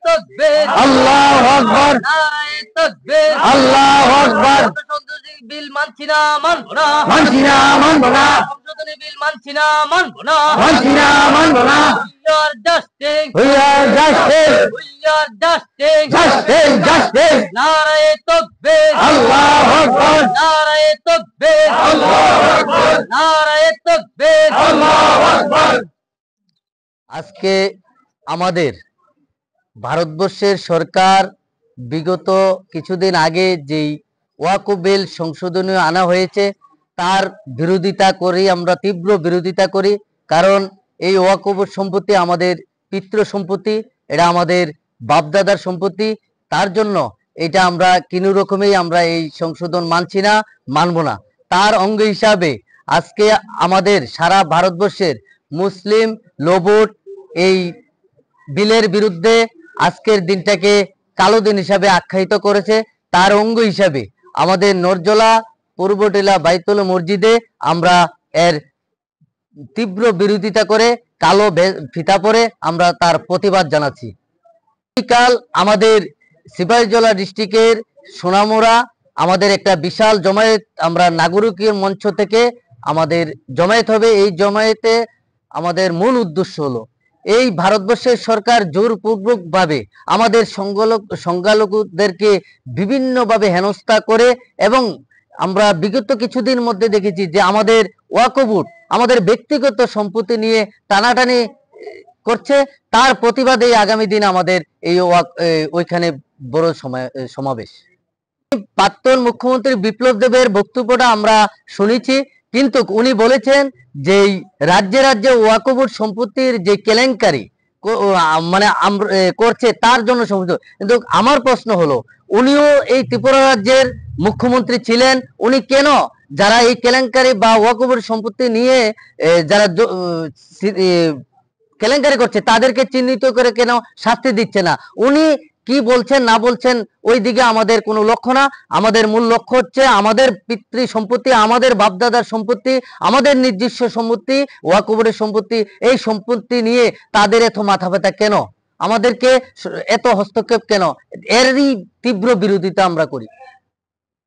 তাকবীর, আল্লাহু আকবার, নারায়ে তাকবীর, আল্লাহু আকবার। সংশোধনী বিল মানছি না, মানব না, মানছি না, মানব না, সংশোধনী বিল মানছি না, মানব না, মানছি না, মানব না। We are justice, We are justice, we are justice, justice, justice. নারায়ে তাকবীর, আল্লাহু আকবার, নারায়ে তাকবীর, আল্লাহু আকবার, নারায়ে তাকবীর, আল্লাহু আকবার। আজকে আমাদের ভারতবর্ষের সরকার বিগত কিছুদিন আগে যেই ওয়াকফ বিল সংশোধনী আনা হয়েছে তার বিরোধিতা করি, আমরা তীব্র বিরোধিতা করি। কারণ এই ওয়াকফ সম্পত্তি আমাদের পিতৃ সম্পত্তি, এটা আমাদের বাপদাদার সম্পত্তি। তার জন্য এটা আমরা কোনো রকমেই আমরা এই সংশোধন মানছি না, মানব না। তার অঙ্গ হিসাবে আজকে আমাদের সারা ভারতবর্ষের মুসলিম লোভোট এই বিলের বিরুদ্ধে আজকের দিনটাকে কালো দিন হিসাবে আখ্যায়িত করেছে। তার অঙ্গ হিসাবে আমাদের নরজলা পূর্বটিলা বাইতুল মসজিদে আমরা এর তীব্র বিরোধিতা করে কালো ফিতা পরে আমরা তার প্রতিবাদ জানাচ্ছি। কাল আমাদের সিপাহীজলা ডিস্ট্রিক্টের সোনামুড়া আমাদের একটা বিশাল জমায়েত, আমরা নাগরিকের মঞ্চ থেকে আমাদের জমায়েত হবে। এই জমায়েতে আমাদের মূল উদ্দেশ্য হলো এই ভারতবর্ষের সরকার জোরপূর্বকভাবে আমাদের সংখ্যালঘুদেরকে বিভিন্নভাবে হেনস্থা করে, এবং আমরা বিগত কিছুদিন মধ্যে দেখেছি যে আমাদের ওয়াকফ বোর্ড আমাদের ব্যক্তিগত সম্পত্তি নিয়ে টানাটানি করছে। তার প্রতিবাদে আগামী দিন আমাদের এই ওইখানে বড় সমাবেশ। প্রাক্তন মুখ্যমন্ত্রী বিপ্লব দেবের বক্তব্যটা আমরা শুনেছি, কিন্তু উনি বলেছেন যে রাজ্যে রাজ্যে ওয়াকফ বোর্ড সম্পত্তির যে কেলেঙ্কারি মানে করছে তার জন্য সম্পত্তি। কিন্তু আমার প্রশ্ন হলো, উনিও এই ত্রিপুরা রাজ্যের মুখ্যমন্ত্রী ছিলেন, উনি কেন যারা এই কেলেঙ্কারি বা ওয়াকফ বোর্ড সম্পত্তি নিয়ে যারা কেলেঙ্কারি করছে তাদেরকে চিহ্নিত করে কেন শাস্তি দিচ্ছে না? উনি কি বলছেন না বলছেন ওই দিকে আমাদের কোনো লক্ষ্য না। আমাদের মূল লক্ষ্য হচ্ছে আমাদের পিতৃ সম্পত্তি, আমাদের বাপদাদার সম্পত্তি, আমাদের নিজস্ব সম্পত্তি, ওয়াকফ বোর্ডের সম্পত্তি। এই সম্পত্তি নিয়ে তাদের এত মাথা ব্যথা কেন, আমাদেরকে এত হস্তক্ষেপ কেন? এরই তীব্র বিরোধিতা আমরা করি।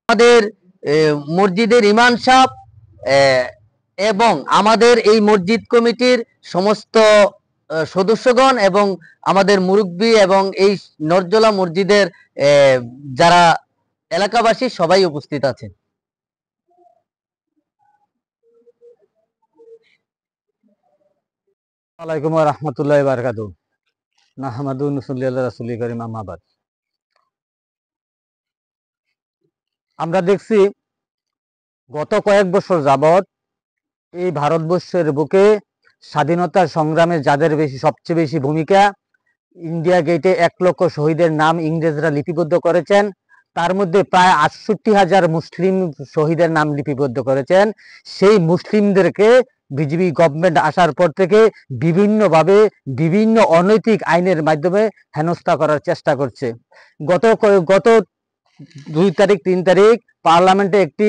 আমাদের মসজিদের ইমাম সাহেব এবং আমাদের এই মসজিদ কমিটির সমস্ত সদস্যগণ এবং আমাদের মুরব্বী এবং এই নরজলা মসজিদের যারা এলাকাবাসী সবাই উপস্থিত আছেন। আলাইকুম ওয়া রাহমাতুল্লাহি ওয়া বারাকাতুহু। নাহমাদু নুসাল্লি আলা রাসূলিল কারীম, আম্মা বাদ। আমরা দেখছি গত কয়েক বছর যাবৎ এই ভারতবর্ষের বুকে স্বাধীনতা সংগ্রামে যাদের সবচেয়ে বেশি ভূমিকা, ইন্ডিয়া গেটে 1 লক্ষ শহীদের নাম ইংরেজরা লিপিবদ্ধ করেছেন। তার মধ্যে প্রায় 68,000 মুসলিম শহীদের নাম লিপিবদ্ধ করেছেন। সেই মুসলিমদেরকে বিজেপি গভর্নমেন্ট আসার পর থেকে বিভিন্নভাবে বিভিন্ন অনৈতিক আইনের মাধ্যমে হেনস্থা করার চেষ্টা করছে। গত 2 তারিখ 3 তারিখ পার্লামেন্টে একটি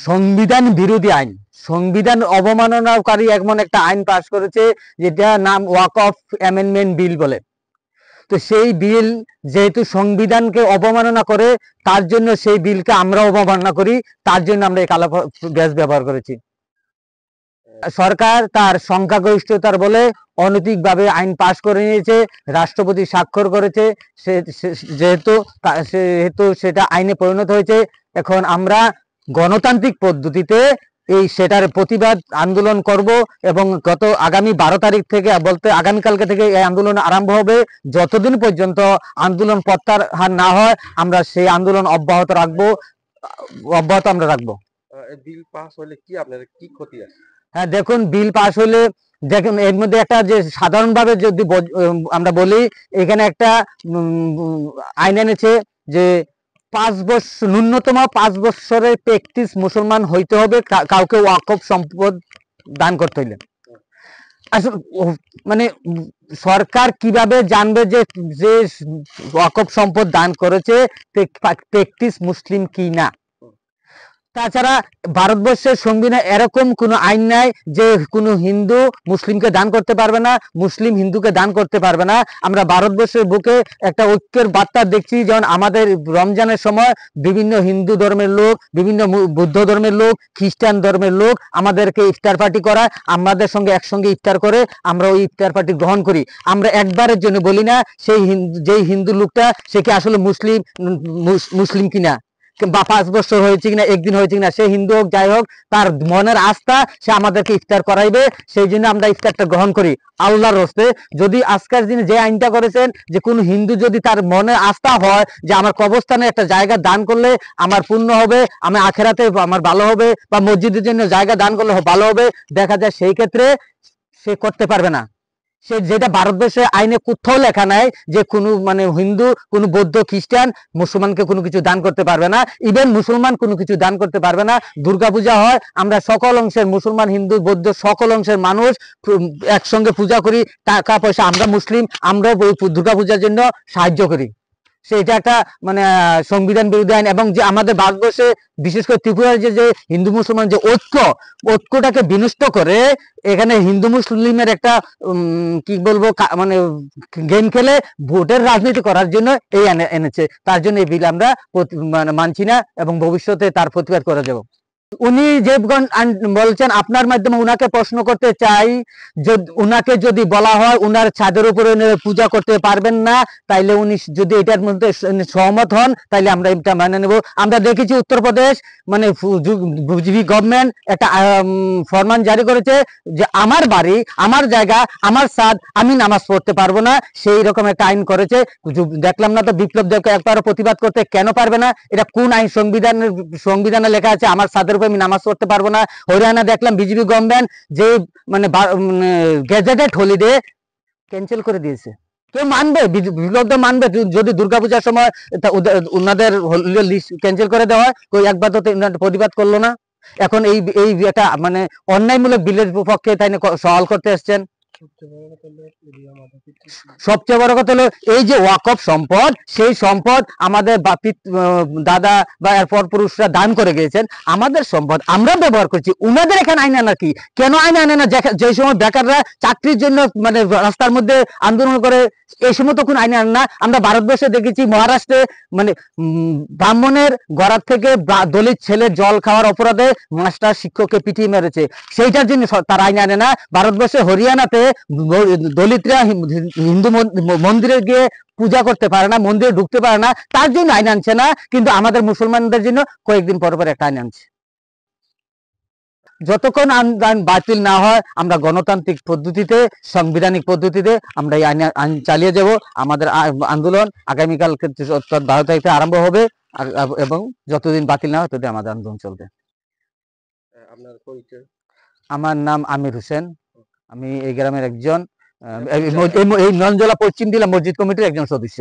সংবিধান বিরোধী আইন, সংবিধান অবমাননাকারী এমন একটা আইন পাশ করেছে যেটা নাম ওয়াকফ অ্যামেন্ডমেন্ট বিল বলে। তো সেই বিল যেহেতু সংবিধানকে অবমাননা করে, তার জন্য সেই বিলকে আমরা অবমাননা করি, তার জন্য আমরা এই কালো গ্যাস ব্যবহার করেছি। সরকার তার সংখ্যাগরিষ্ঠতার বলে অনৈতিকভাবে আইন পাশ করে নিয়েছে, রাষ্ট্রপতি স্বাক্ষর করেছে, যেহেতু সেটা আইনে পরিণত হয়েছে। এখন আমরা গণতান্ত্রিক পদ্ধতিতে সেটার প্রতিবাদ আন্দোলন করব, এবং আগামী 12 তারিখ থেকে বলতে আগামীকালকে থেকে এই আন্দোলন আরম্ভ হবে। যতদিন পর্যন্ত আন্দোলন প্রত্যাহার না হয় আমরা সেই আন্দোলন অব্যাহত আমরা রাখবো। বিল পাস হলে কি আপনাদের কি ক্ষতি আছে? হ্যাঁ, দেখুন, বিল পাস হলে দেখুন এর মধ্যে একটা যে সাধারণভাবে যদি আমরা বলি, এখানে একটা আইন এনেছে যে 5 বছর ন্যূনতম 5 বছরের প্র্যাকটিস মুসলমান হইতে হবে কাউকে ওয়াকফ সম্পদ দান করতে হইলে। আসলে মানে সরকার কিভাবে জানবে যে যে ওয়াকফ সম্পদ দান করেছে প্র্যাকটিস মুসলিম কি না? তাছাড়া ভারতবর্ষের সংবিধানে এরকম কোনো আইন নাই যে কোনো হিন্দু মুসলিমকে দান করতে পারবে না, মুসলিম হিন্দুকে দান করতে পারবে না। আমরা ভারতবর্ষের বুকে একটা ঐক্যের বার্তা দেখছি, যেমন আমাদের রমজানের সময় বিভিন্ন হিন্দু ধর্মের লোক, বিভিন্ন বৌদ্ধ ধর্মের লোক, খ্রিস্টান ধর্মের লোক আমাদেরকে ইফতার পার্টি করায়, আমাদের সঙ্গে একসঙ্গে ইফতার করে আমরা ওই ইফতার পার্টি গ্রহণ করি। আমরা একবারের জন্য বলি না সেই যেই হিন্দু লোকটা সে কি আসলে মুসলিম কিনা, বা 5 বছর হয়েছে কিনা, একদিন হয়েছে কিনা, সে হিন্দু হোক যাই হোক, তার মনের আস্থা সে আমাদেরকে ইফতার করাইবে, সেই জন্য আমরা ইফতারটা গ্রহণ করি আল্লাহর হস্তে। যদি আজকের দিনে যে আইনটা করেছেন যে কোনো হিন্দু যদি তার মনের আস্থা হয় যে আমার কবরস্থানে একটা জায়গা দান করলে আমার পুণ্য হবে, আমি আখেরাতে আমার ভালো হবে, বা মসজিদের জন্য জায়গা দান করলে ভালো হবে, দেখা যায় সেই ক্ষেত্রে সে করতে পারবে না। সে যেটা ভারতবর্ষের আইনে কোথাও লেখা নাই যে কোনো হিন্দু, কোনো বৌদ্ধ, খ্রিস্টান মুসলমানকে কোনো কিছু দান করতে পারবে না, ইভেন মুসলমান কোনো কিছু দান করতে পারবে না। দুর্গাপূজা হয়, আমরা সকল অংশের মুসলমান, হিন্দু, বৌদ্ধ সকল অংশের মানুষ একসঙ্গে পূজা করি, টাকা পয়সা আমরা মুসলিম, আমরা দুর্গাপূজার জন্য সাহায্য করি। সেটা একটা সংবিধান বিরোধী আইন। এবং যে আমাদের ভারতবর্ষে বিশেষ করে ত্রিপুরার যে হিন্দু মুসলমান যে ঐক্যটাকে বিনষ্ট করে এখানে হিন্দু মুসলিমের একটা কি বলবো গেম খেলে ভোটের রাজনীতি করার জন্য এই এনেছে। তার জন্য এই বিল আমরা মানছি না এবং ভবিষ্যতে তার প্রতিবাদ করে যাব। উনি যে বলছেন, আপনার মাধ্যমে উনাকে প্রশ্ন করতে চাই, উনাকে যদি বলা হয় উনার ছাদের উপরে পূজা করতে পারবেন না, তাইলে উনি যদি এটার মধ্যে সহমত হন তাইলে আমরা এটা মেনে নেব। আমরা দেখেছি উত্তরপ্রদেশ বিজেপি গভর্নমেন্ট একটা ফরমান জারি করেছে যে আমার বাড়ি, আমার জায়গা, আমার ছাদ, আমি নামাজ পড়তে পারবো না, সেই রকম একটা আইন করেছে। দেখলাম না তো বিপ্লব দেবকে একবারও প্রতিবাদ করতে কেন পারবে না? এটা কোন আইন? সংবিধানে লেখা আছে আমার ছাদের উপরে আমি নামাজ পড়তে পারবো না। হরিয়ানা দেখলাম বিজেপি গভর্নমেন্ট যে গেজেটেড হলিডে ক্যান্সেল করে দিয়েছে। কেউ মানবে? বিপ্লব মানবে যদি দুর্গাপূজার সময় ওনাদের লিস্ট ক্যান্সেল করে দেওয়া হয়? একবার তো প্রতিবাদ করলো না। এখন এই একটা অন্যায়মূলক বিলের পক্ষে তাই সওয়াল করতে এসছেন। সবচেয়ে বড় কথা হলো এই যে ওয়াকফ সম্পদ, সেই সম্পদ আমাদের দাদা বা এরপর পুরুষরা দান করে গিয়েছেন, আমাদের সম্পদ আমরা ব্যবহার করছি। উনাদের এখানে আইন আনা কি? কেন আইন আনে না? যে সময় বেকাররা চাকরির জন্য রাস্তার মধ্যে আন্দোলন করে, এই সময় তো কোন আইন আনে না। আমরা ভারতবর্ষে দেখেছি মহারাষ্ট্রে ব্রাহ্মণের গড়ার থেকে দলিত ছেলে জল খাওয়ার অপরাধে মাস্টার শিক্ষককে পিটিয়ে মেরেছে, সেইটার জন্য তার আইন আনে না। ভারতবর্ষে হরিয়ানাতে দলিতরা হিন্দু মন্দিরে গিয়ে পূজা করতে পারে না, মন্দিরে ঢুকতে পারে না, তার জন্য আইন আনছে না, কিন্তু আমাদের মুসলমানদের জন্য কয়েকদিন পর পর একটা আইন আনছে। যতক্ষণ আইন বাতিল না হয় আমরা গণতান্ত্রিক পদ্ধতিতে, সাংবিধানিক পদ্ধতিতে আমরা এই আইন চালিয়ে যাব। আমাদের আন্দোলন আগামীকাল 12 তারিখে আরম্ভ হবে এবং যতদিন বাতিল না হয় ততদিন আমাদের আন্দোলন চলবে। আপনার পরিচয়? আমার নাম আমির হোসেন, আমি এই গ্রামের একজন, এই নঞ্জলা পশ্চিম জেলা মসজিদ কমিটির একজন সদস্য।